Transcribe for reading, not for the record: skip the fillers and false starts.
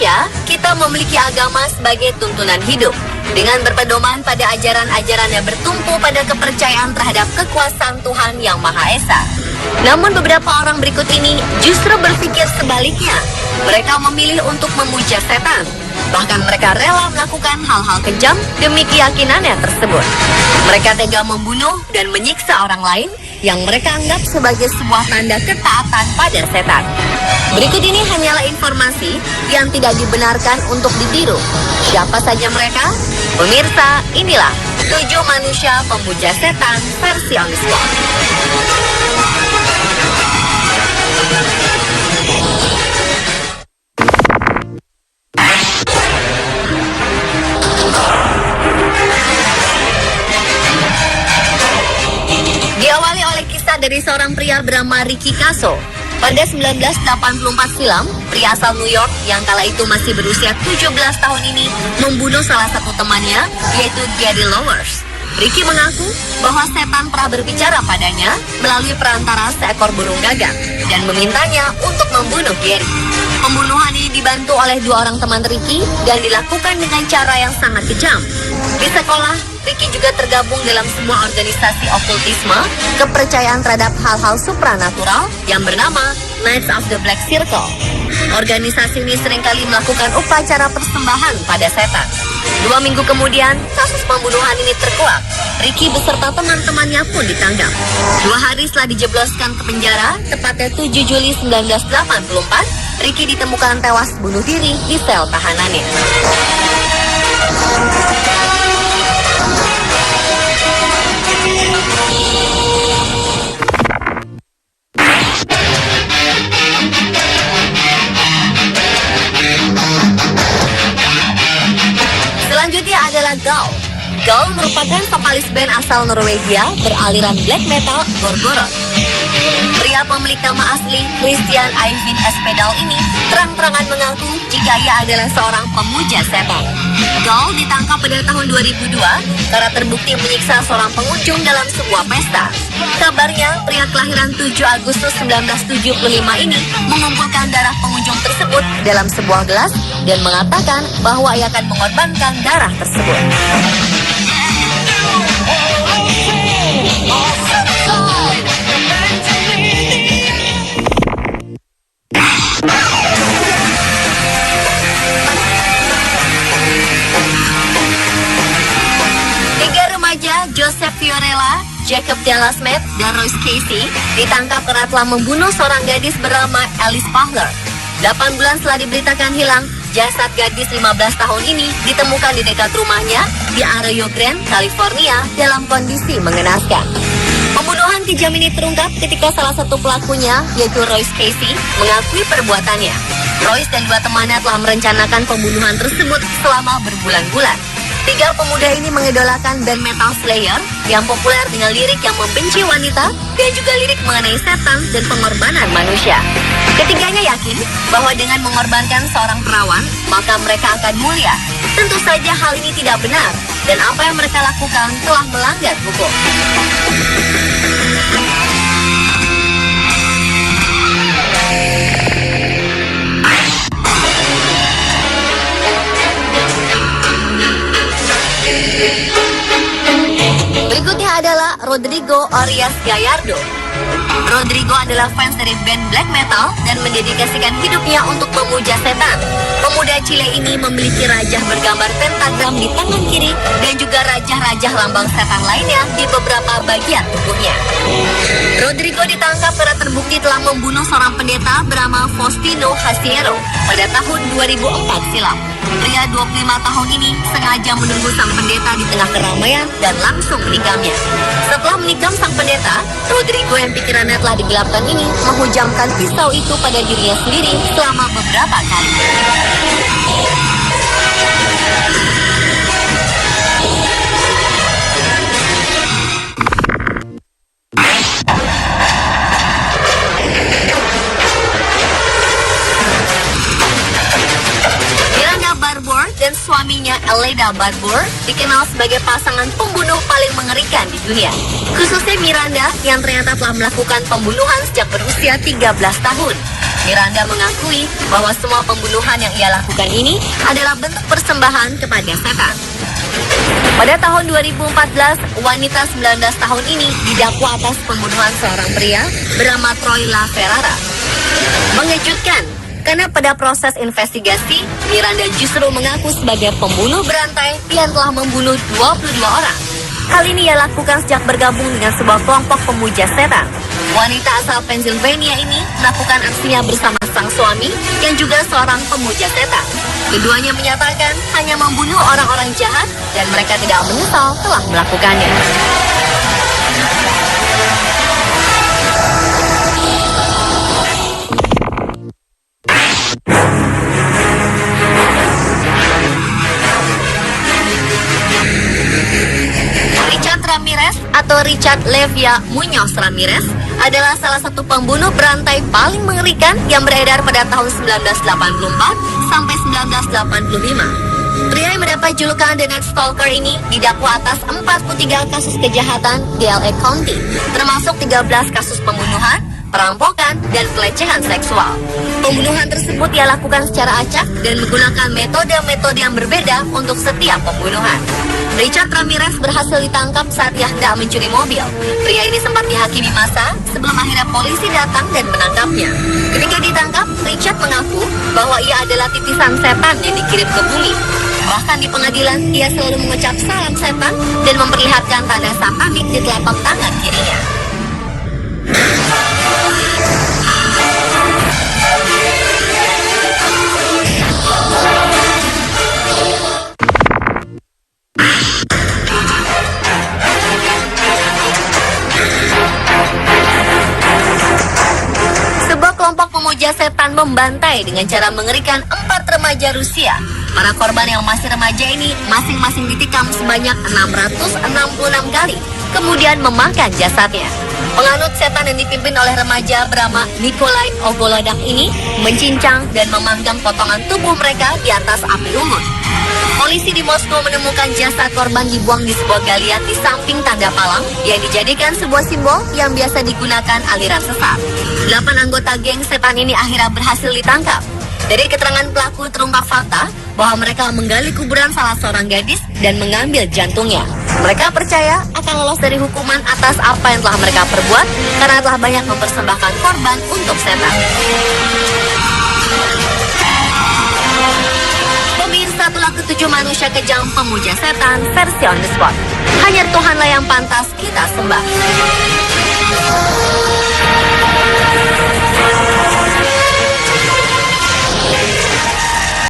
Indonesia, kita memiliki agama sebagai tuntunan hidup. Dengan berpedoman pada ajaran-ajaran yang bertumpu pada kepercayaan terhadap kekuasaan Tuhan Yang Maha Esa. Namun beberapa orang berikut ini justru berpikir sebaliknya. Mereka memilih untuk memuja setan. Bahkan mereka rela melakukan hal-hal kejam demi keyakinannya tersebut. Mereka tega membunuh dan menyiksa orang lain yang mereka anggap sebagai sebuah tanda ketaatan pada setan. Berikut ini hanyalah informasi yang tidak dibenarkan untuk ditiru. Siapa saja mereka? Pemirsa, inilah 7 manusia pemuja setan versi on the spot. Diawali oleh kisah dari seorang pria bernama Ricky Kasso. Pada 1984 silam, pria asal New York yang kala itu masih berusia 17 tahun ini membunuh salah satu temannya, yaitu Gary Lowers. Ricky mengaku bahwa setan pernah berbicara padanya melalui perantara seekor burung gagak dan memintanya untuk membunuh Gary. Pembunuhan ini dibantu oleh 2 orang teman Ricky dan dilakukan dengan cara yang sangat kejam. Di sekolah, Ricky juga tergabung dalam sebuah organisasi okultisme, kepercayaan terhadap hal-hal supranatural yang bernama Knights of the Black Circle. Organisasi ini seringkali melakukan upacara persembahan pada setan. 2 minggu kemudian, kasus pembunuhan ini terkuak. Ricky beserta teman-temannya pun ditangkap. 2 hari setelah dijebloskan ke penjara, tepatnya 7 Juli 1984, Ricky ditemukan tewas bunuh diri di sel tahanannya. Selanjutnya adalah Gaul. Gaul merupakan vokalis band asal Norwegia beraliran black metal Gorgoroth. Pria pemilik nama asli Christian Eivind Espedal ini terang-terangan mengaku jika ia adalah seorang pemuja setan. Gaul ditangkap pada tahun 2002 karena terbukti menyiksa seorang pengunjung dalam sebuah pesta. Kabarnya, pria kelahiran 7 Agustus 1975 ini mengumpulkan darah pengunjung tersebut dalam sebuah gelas dan mengatakan bahwa ia akan mengorbankan darah tersebut. Joseph Fiorella, Jacob Delasmet, dan Royce Casey ditangkap karena telah membunuh seorang gadis bernama Alice Fowler. 8 bulan setelah diberitakan hilang, jasad gadis 15 tahun ini ditemukan di dekat rumahnya di Arroyo Grande, California dalam kondisi mengenaskan. Pembunuhan kejam ini terungkap ketika salah satu pelakunya, yaitu Royce Casey, mengakui perbuatannya. Royce dan 2 temannya telah merencanakan pembunuhan tersebut selama berbulan-bulan. 3 pemuda ini mengidolakan band metal Slayer yang populer dengan lirik yang membenci wanita dan juga lirik mengenai setan dan pengorbanan manusia. Ketiganya yakin bahwa dengan mengorbankan seorang perawan, maka mereka akan mulia. Tentu saja hal ini tidak benar dan apa yang mereka lakukan telah melanggar hukum. Berikutnya adalah Rodrigo Arias Gallardo. Rodrigo adalah fans dari band black metal dan mendedikasikan hidupnya untuk memuja setan. Pemuda Chile ini memiliki rajah bergambar pentagram di tangan kiri dan juga rajah-rajah lambang setan lainnya di beberapa bagian tubuhnya. Rodrigo ditangkap karena terbukti telah membunuh seorang pendeta bernama Faustino Hasiero pada tahun 2004 silam. Pria 25 tahun ini sengaja menunggu sang pendeta di tengah keramaian dan langsung menikamnya. Setelah menikam sang pendeta, Rodrigo yang pikirannya telah digelapkan ini menghujamkan pisau itu pada dirinya sendiri selama beberapa kali. Dan suaminya Eleda Barbour dikenal sebagai pasangan pembunuh paling mengerikan di dunia. Khususnya Miranda yang ternyata telah melakukan pembunuhan sejak berusia 13 tahun. Miranda mengakui bahwa semua pembunuhan yang ia lakukan ini adalah bentuk persembahan kepada setan. Pada tahun 2014, wanita 19 tahun ini didakwa atas pembunuhan seorang pria bernama Troy LaFerrara. Mengejutkan, karena pada proses investigasi, Miranda justru mengaku sebagai pembunuh berantai yang telah membunuh 22 orang. Hal ini ia lakukan sejak bergabung dengan sebuah kelompok pemuja setan. Wanita asal Pennsylvania ini melakukan aksinya bersama sang suami yang juga seorang pemuja setan. Keduanya menyatakan hanya membunuh orang-orang jahat dan mereka tidak menyesal telah melakukannya. Richard Ramirez atau Richard Levia Muñoz Ramirez adalah salah satu pembunuh berantai paling mengerikan yang beredar pada tahun 1984 sampai 1985. Pria yang mendapat julukan The Night Stalker ini didakwa atas 43 kasus kejahatan di LA County, termasuk 13 kasus pembunuhan, perampokan, dan pelecehan seksual. Pembunuhan tersebut ia lakukan secara acak dan menggunakan metode-metode yang berbeda untuk setiap pembunuhan. Richard Ramirez berhasil ditangkap saat ia hendak mencuri mobil. Pria ini sempat dihakimi massa sebelum akhirnya polisi datang dan menangkapnya. Ketika ditangkap, Richard mengaku bahwa ia adalah titisan setan yang dikirim ke bumi. Bahkan di pengadilan, ia selalu mengucap salam setan dan memperlihatkan tanda satanik di telapak tangan kirinya. Kelompok pemuja setan membantai dengan cara mengerikan 4 remaja Rusia. Para korban yang masih remaja ini masing-masing ditikam sebanyak 666 kali, kemudian memakan jasadnya. Penganut setan yang dipimpin oleh remaja bernama Nikolai Ogolodak ini mencincang dan memanggang potongan tubuh mereka di atas api unggun. Polisi di Moskow menemukan jasad korban dibuang di sebuah galian di samping tanda palang yang dijadikan sebuah simbol yang biasa digunakan aliran sesat. 8 anggota geng setan ini akhirnya berhasil ditangkap. Dari keterangan pelaku terungkap fakta bahwa mereka menggali kuburan salah seorang gadis dan mengambil jantungnya. Mereka percaya akan lolos dari hukuman atas apa yang telah mereka perbuat karena telah banyak mempersembahkan korban untuk setan. Pemirsa, itulah ketujuh manusia kejam pemuja setan versi on the spot. Hanya Tuhanlah yang pantas kita sembah.